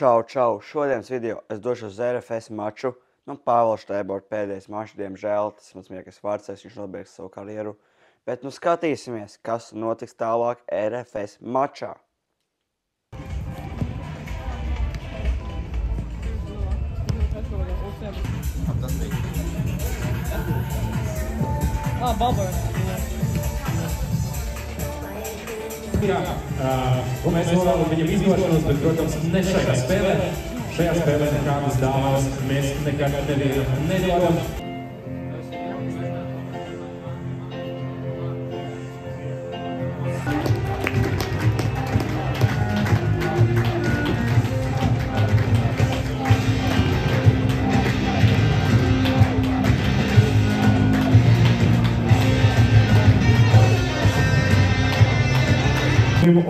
Čau. Šodienas video es došos uz RFS maču. Pāvils Štēbort pēdējais mačs, diemžēl, tas mans mīļākais vārdsargs, viņš nobeigs savu karjeru. Bet skatīsimies, kas notiks tālāk RFS mačā. Mēs novēlam viņam izdošanos, bet, protams, ne šajā spēlē. Šajā spēlē nekādas dāvanas mēs nekad nevienam nedodam.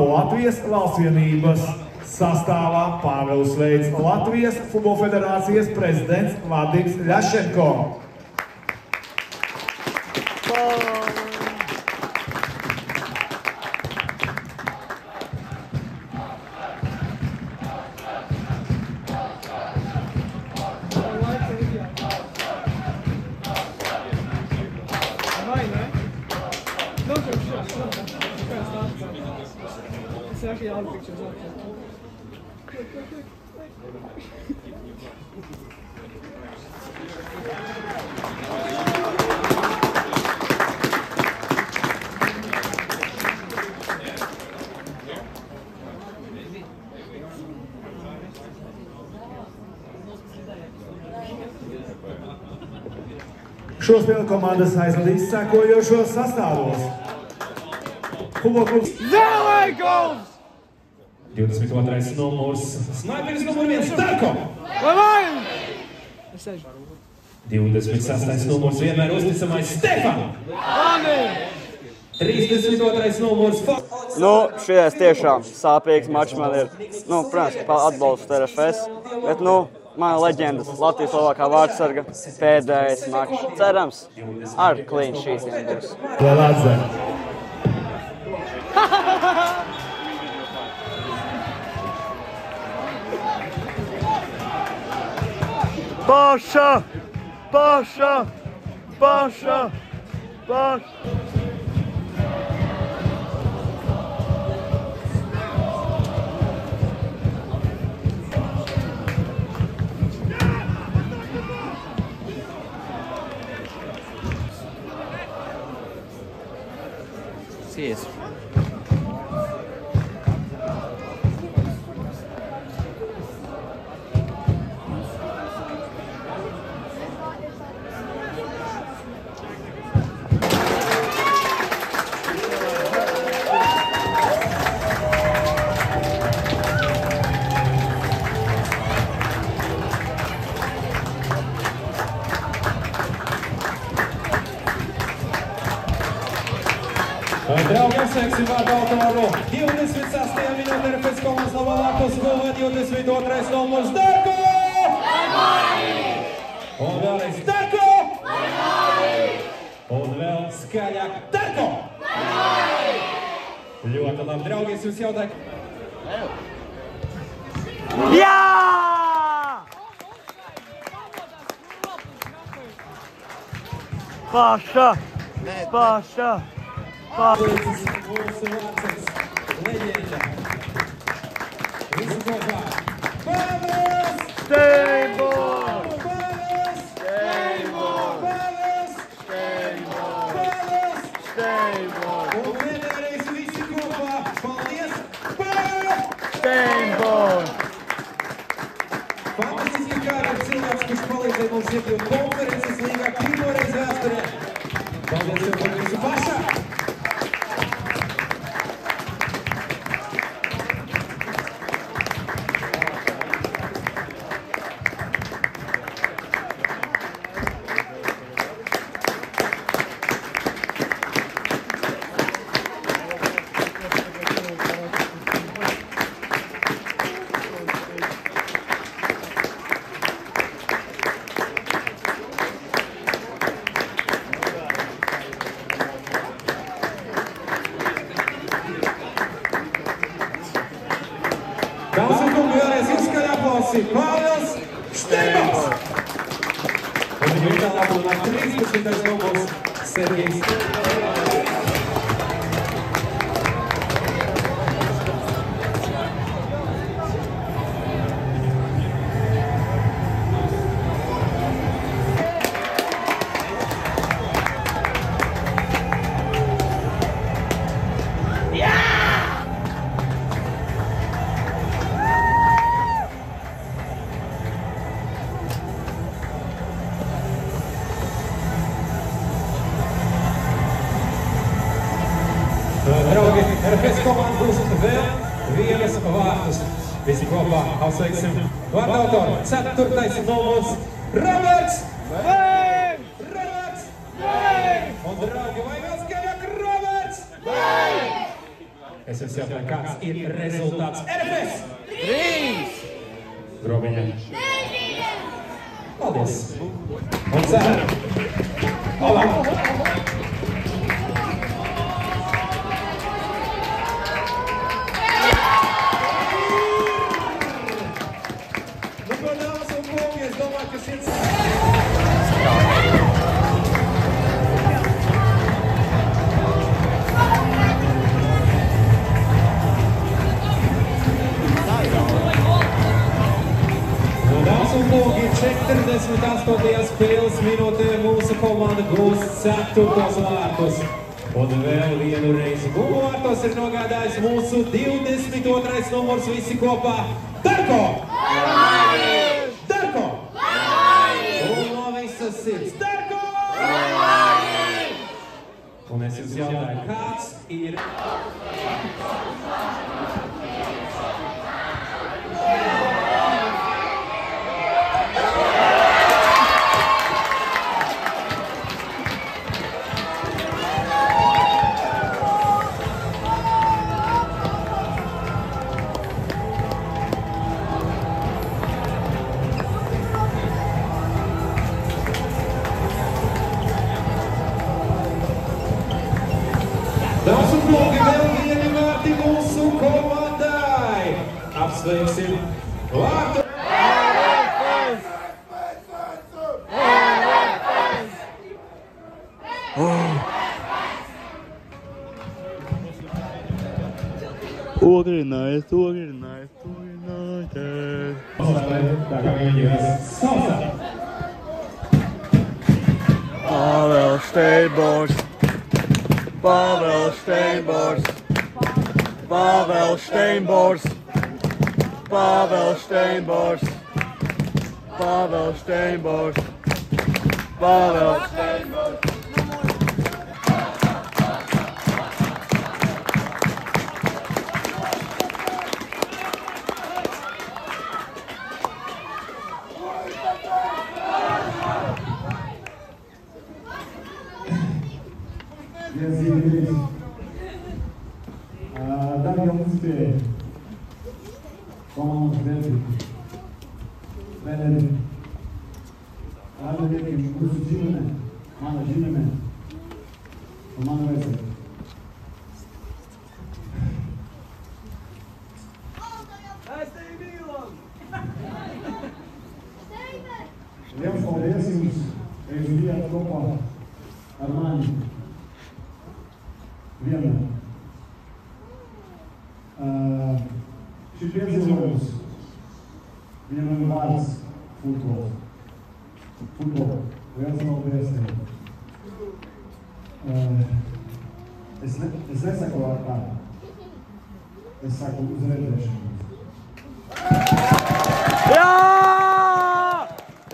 Latvijas valstsvienības sastāvā Pāvils veids Latvijas Futbola federācijas prezidents Vadims Ļašenko. It's actually all the pictures up there. Quick. Šo spēli komandas aizvadīs sekojošos sastāvos. Futbola klubs Zēlēkums! 22. numurs, snaiperis numur 1, Darko! 26. numurs, vienmēr uzticamais Stefan! 32. numurs, Foks! Šies tiešām sāpīgs mačs man ir. Protams, atbalstu RFS, bet, mana leģendas Latvijas labākā vārdsarga pēdējais mačs. Cerams, ar clean sheetiem būs. Lieladze. Paša! Yes. Draugi, apsveiksim vārdu autoru. 26. minūte RFS komandas labākos gulā 22. numurs Darko! Un vēlreiz Darko! Un vēl skaļāk Darko! Ļoti labi, draugi, es jums jautāju. Jā! Paša! Mūsu vārdsargs, leģenda. Visu kopā. Pāvils! Štēbort! Un vienreiz visi kopā. Paldies! Pāvils! Štēbort! Fantastiski kāda cilvēks, kurš palīdzēja mums iekļūt konferences līgā pirmoreiz vēsturē. Paldies jau par visu pašā! balvas ir Pāvils Šteimbors. Un viņa vietā labunā 13. numurs Sergejs. Draugi, RFS komanda būs vēl vienas vārtus. Visi kopā apsveiksim vārtautoru 4. numurs Roberts! Roberts! Un draugi, vai vēl skaļāk Roberts? Es jums jautāju, kāds ir rezultāts RFS? 3! Grobiņa. Paldies! Un ceru! Olā! Dāmas un kungi, 48. spēles minūtē mūsu komanda gūs 4. vārtus. Un vēl vienu reizi gūmu vārtos ir nogādājis mūsu 22. numurs visi kopā Darko! Darko! Un no visas sirds Darko! Un es jums jautāju, kāds ir... Dāmas un kungi, vēl vieni vārti mūsu komandai! Apsveiksim vārtu! Organized. Tā kā viņi ir salsā! Pāvils Šteimbors! Pāvils Šteimbors! Pāvils Šteimbors! Pāvils Šteimbors! Pāvils Šteimbors! Pāvils Šteimbors! Darbie mūziķi, komandas biedri, treneri, ārlietnieki, mūsu ģimene, mana ģimene un mana veseli. Liels paldies jums, ka jūs bijāt kopā ar mani vienmēr. Šis piedzīvojums, viņam ir vārds futbols. Liels paldies tev. Es nesaku ar tā. Es saku uz redzēšanu. Jā!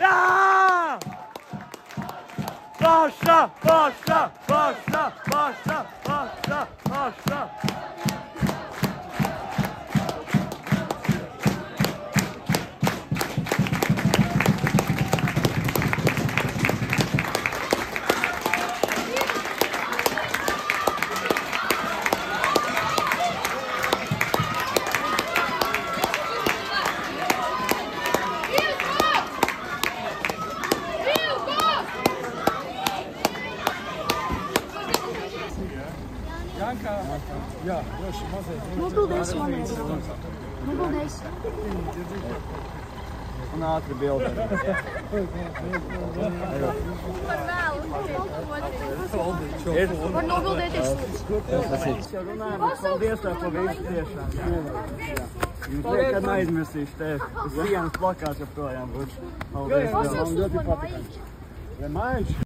Jā! Paša, paša, paša, paša, paša, paša. Jā, droši mazliet. Noguldēs, man liekas. Noguldēs. un ātri bildēt. Par vēlu. Var nobildēties. Mēs jau runājam, bet paldies tev par visu tiešām. Jums nekad neaizmirsīšu tevi. Tas vienas plakāts joprojām būs. Paldies tev. Man ļoti patīk. Vienmēr.